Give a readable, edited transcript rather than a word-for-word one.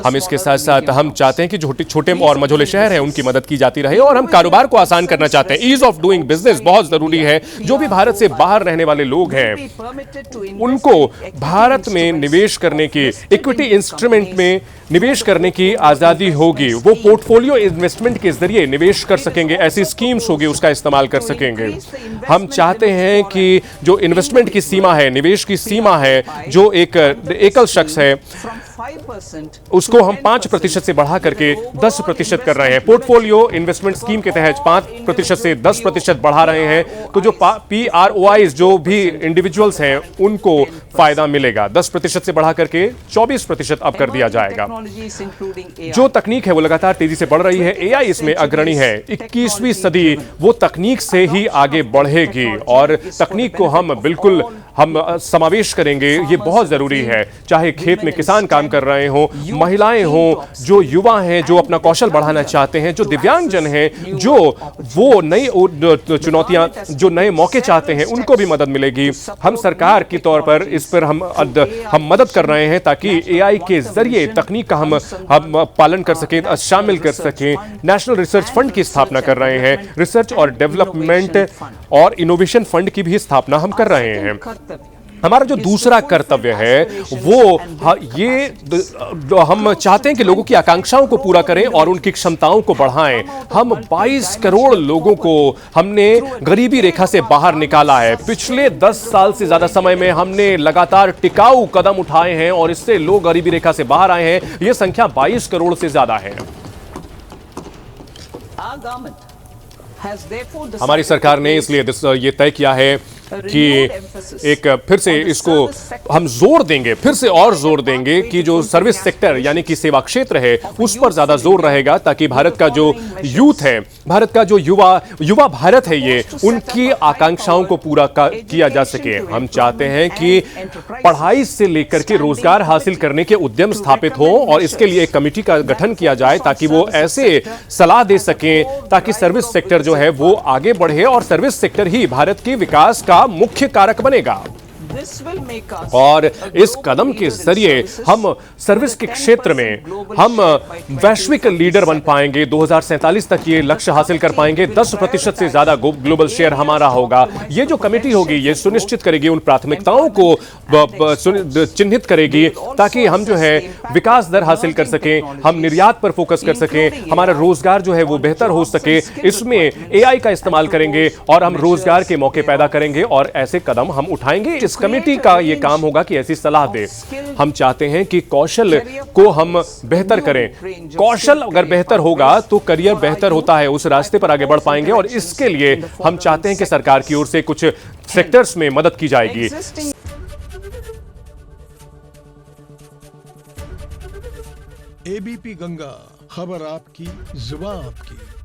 हम इसके साथ साथ हम चाहते हैं कि जो छोटे और मझोले शहर हैं उनकी मदद की जाती रहे, और हम कारोबार को आसान करना चाहते हैं। ईज ऑफ डूइंग बिजनेस बहुत जरूरी है। जो भी भारत से बाहर रहने वाले लोग हैं उनको भारत में निवेश करने की, इक्विटी इंस्ट्रूमेंट में निवेश करने की आजादी होगी। वो पोर्टफोलियो इन्वेस्टमेंट के जरिए निवेश कर सकेंगे, ऐसी स्कीम्स होगी उसका इस्तेमाल कर सकेंगे। हम चाहते हैं कि जो इन्वेस्टमेंट की सीमा है, निवेश की सीमा है, जो एक एकल शख्स है उसको हम 5% से बढ़ा करके 10% कर रहे हैं। पोर्टफोलियो इन्वेस्टमेंट स्कीम के तहत 5% से 10% बढ़ा रहे हैं। तो जो PROIs जो भी इंडिविजुअल्स हैं उनको फायदा मिलेगा। 10% से बढ़ा करके 24% अब कर दिया जाएगा। जो तकनीक है वो लगातार तेजी से बढ़ रही है। AI इसमें अग्रणी है। 21वीं सदी वो तकनीक से ही आगे बढ़ेगी, और तकनीक को हम बिल्कुल समावेश करेंगे। ये बहुत जरूरी है। चाहे खेत में किसान काम कर रहे हो, महिलाएं हो, जो युवा हैं जो अपना कौशल बढ़ाना चाहते हैं, जो दिव्यांगजन हैं, जो वो नई चुनौतियां, जो नए मौके चाहते हैं, उनको भी मदद मिलेगी। हम सरकार के तौर पर इस पर हम मदद कर रहे हैं ताकि AI के जरिए तकनीक का हम पालन कर सकें, शामिल कर सकें। नेशनल रिसर्च फंड की स्थापना कर रहे हैं। रिसर्च और डेवलपमेंट और इनोवेशन फंड की भी स्थापना हम कर रहे हैं। हमारा जो दूसरा कर्तव्य है वो हम चाहते हैं कि लोगों की आकांक्षाओं को पूरा करें और उनकी क्षमताओं को बढ़ाएं। हम 22 करोड़ लोगों को हमने गरीबी रेखा से बाहर निकाला है। पिछले 10 साल से ज्यादा समय में हमने लगातार टिकाऊ कदम उठाए हैं और इससे लोग गरीबी रेखा से बाहर आए हैं। यह संख्या 22 करोड़ से ज्यादा है। हमारी सरकार ने इसलिए ये तय किया है कि एक फिर से इसको हम जोर देंगे, फिर से और जोर देंगे कि जो सर्विस सेक्टर यानी कि सेवा क्षेत्र है उस पर ज्यादा जोर रहेगा, ताकि भारत का जो यूथ है, भारत का जो युवा भारत है, ये उनकी आकांक्षाओं को पूरा किया जा सके। हम चाहते हैं कि पढ़ाई से लेकर के रोजगार हासिल करने के उद्यम स्थापित हो, और इसके लिए एक कमेटी का गठन किया जाए ताकि वो ऐसे सलाह दे सकें ताकि सर्विस सेक्टर जो है वो आगे बढ़े, और सर्विस सेक्टर ही भारत के विकास का मुख्य कारक बनेगा। और इस कदम के जरिए हम सर्विस के क्षेत्र में हम वैश्विक लीडर बन पाएंगे। 2047 तक ये लक्ष्य हासिल कर पाएंगे। 10% से ज्यादा ग्लोबल शेयर हमारा होगा। ये जो कमेटी होगी ये सुनिश्चित करेगी, उन प्राथमिकताओं को चिन्हित करेगी ताकि हम जो है विकास दर हासिल कर सकें, हम निर्यात पर फोकस कर सकें, हमारा रोजगार जो है वो बेहतर हो सके। इसमें AI का इस्तेमाल करेंगे और हम रोजगार के मौके पैदा करेंगे, और ऐसे कदम हम उठाएंगे। इस कमेटी का यह काम होगा कि ऐसी सलाह दे। हम चाहते हैं कि कौशल को हम बेहतर करें। कौशल अगर बेहतर होगा तो करियर बेहतर होता है, उस रास्ते पर आगे बढ़ पाएंगे। और इसके लिए हम चाहते हैं कि सरकार की ओर से कुछ सेक्टर्स में मदद की जाएगी। ABP गंगा, खबर आपकी, जुबान आपकी।